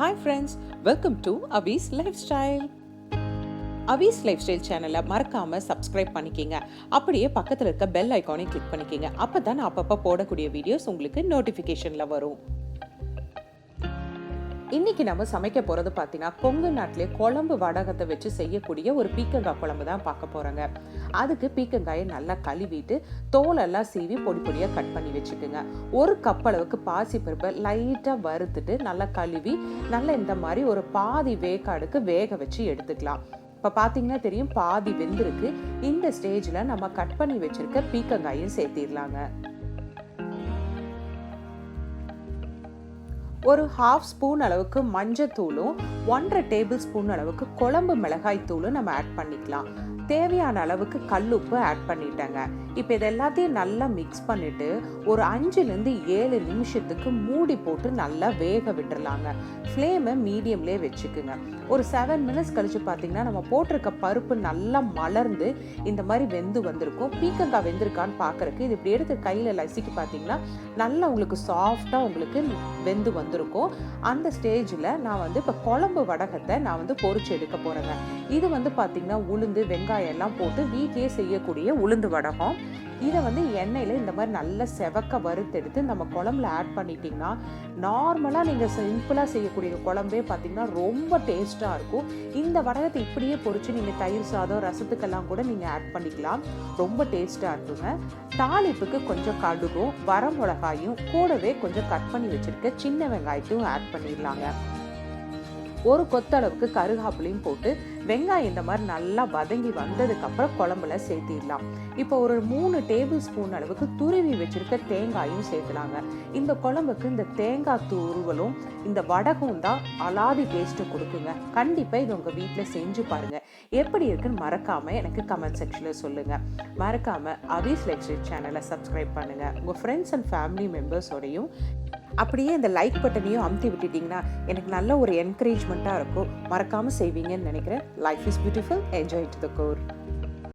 Hi friends, welcome to Avis Lifestyle. Avis Lifestyle சேனலை மறக்காம subscribe பண்ணிக்கங்க. அப்படியே பக்கத்துல இருக்க பெல் ஐகானை கிளிக் பண்ணிக்கங்க. அப்பதான் அப்பப்ப போடக்கூடிய வீடியோஸ் உங்களுக்கு நோட்டிபிகேஷன்ல வரும். இன்னைக்கு நம்ம சமைக்க போறது பார்த்தீங்கன்னா கொங்கு நாட்டிலே குழம்பு வடகத்தை வச்சு செய்யக்கூடிய ஒரு பீக்கங்காய் குழம்பு தான் பார்க்க போறோங்க. அதுக்கு பீக்கங்காயை நல்லா கழுவிட்டு தோலெல்லாம் சீவி பொடி பொடியாக கட் பண்ணி வச்சுக்கோங்க. ஒரு கப் அளவுக்கு பாசிப்பருப்பை லைட்டாக வறுத்துட்டு நல்லா கழுவி நல்லா இந்த மாதிரி ஒரு பாதி வேக்காடுக்கு வேக வச்சு எடுத்துக்கலாம். இப்போ பார்த்தீங்கன்னா தெரியும் பாதி வெந்திருக்கு. இந்த ஸ்டேஜில் நம்ம கட் பண்ணி வச்சிருக்க பீக்கங்காயும் சேர்த்திடலாங்க. ஒரு 1/2 ஸ்பூன் அளவுக்கு மஞ்சத்தூளும் 1/2 டேபிள் ஸ்பூன் அளவுக்கு குழம்பு மிளகாய் தூளும் நம்ம ஆட் பண்ணிக்கலாம். தேவையான அளவுக்கு கல்லுப்பு ஆட் பண்ணிட்டேங்க. இப்போ இது எல்லாத்தையும் நல்லா மிக்ஸ் பண்ணிட்டு ஒரு 5லேருந்து 7 நிமிஷத்துக்கு மூடி போட்டு நல்லா வேக விட்டுறலாங்க. ஃப்ளேமை மீடியம்லேயே வச்சுக்குங்க. ஒரு 7 மினிட்ஸ் கழிச்சு பார்த்தீங்கன்னா நம்ம போட்டிருக்க பருப்பு நல்லா மலர்ந்து இந்த மாதிரி வெந்து வந்திருக்கும். பீக்கங்காய் வெந்திருக்கான்னு பார்க்கறக்கு இது இப்படி எடுத்து கையில் லசிக்கு பார்த்தீங்கன்னா நல்லா உங்களுக்கு சாஃப்டாக உங்களுக்கு வெந்து வந்திருக்கும். அந்த ஸ்டேஜில் நான் இப்போ குழம்பு வடகத்தை நான் பொரிச்சு எடுக்க போகிறேங்க. இது பார்த்தீங்கன்னா உளுந்து வெங்காயம் எல்லாம் போட்டு வீட்டிலேயே செய்யக்கூடிய உளுந்து வடகம். இதை எண்ணெயில் இந்த மாதிரி நல்லா செவக்க வறுத்தெடுத்து நம்ம குழம்புல ஆட் பண்ணிட்டீங்கன்னா நார்மலாக நீங்கள் சிம்பிளாக செய்யக்கூடிய குழம்பே பார்த்தீங்கன்னா ரொம்ப டேஸ்ட்டாக இருக்கும். இந்த வடகத்தை இப்படியே பொரிச்சு நீங்கள் தயிர் சாதம் ரசத்துக்கெல்லாம் கூட நீங்கள் ஆட் பண்ணிக்கலாம். ரொம்ப டேஸ்ட்டாக இருக்குங்க. தாளிப்புக்கு கொஞ்சம் கடுகும் வரமிளகாயும் கூடவே கொஞ்சம் கட் பண்ணி வச்சுருக்க சின்ன வெங்காயத்தையும் ஆட் பண்ணிடலாங்க. ஒரு கொத்தளவுக்கு கருகாப்புலையும் போட்டு வெங்காயம் இந்த மாதிரி நல்லா வதங்கி வந்ததுக்கப்புறம் குழம்புல சேர்த்திடலாம். இப்போ ஒரு 3 டேபிள் ஸ்பூன் அளவுக்கு துருவி வச்சிருக்க தேங்காயும் சேர்த்துலாங்க. இந்த குழம்புக்கு இந்த தேங்காய் துருவலும் இந்த வடகம் தான் அலாதி டேஸ்ட்டு கொடுக்குங்க. கண்டிப்பாக இது உங்கள் வீட்டில் செஞ்சு பாருங்கள். எப்படி இருக்குன்னு மறக்காமல் எனக்கு கமெண்ட் செக்ஷனில் சொல்லுங்கள். மறக்காமல் அவிஸ் லைஃப்ஸ்டைல் சேனலை சப்ஸ்கிரைப் பண்ணுங்கள். உங்கள் ஃப்ரெண்ட்ஸ் அண்ட் ஃபேமிலி மெம்பர்ஸோடையும் அப்படியே இந்த லைக் பட்டனையும் அமுத்தி விட்டுட்டிங்கன்னா எனக்கு நல்ல ஒரு என்கரேஜ்மெண்ட்டாக இருக்கும். மறக்காமல் செய்வீங்கன்னு நினைக்கிறேன். Life is beautiful. Enjoy to the core.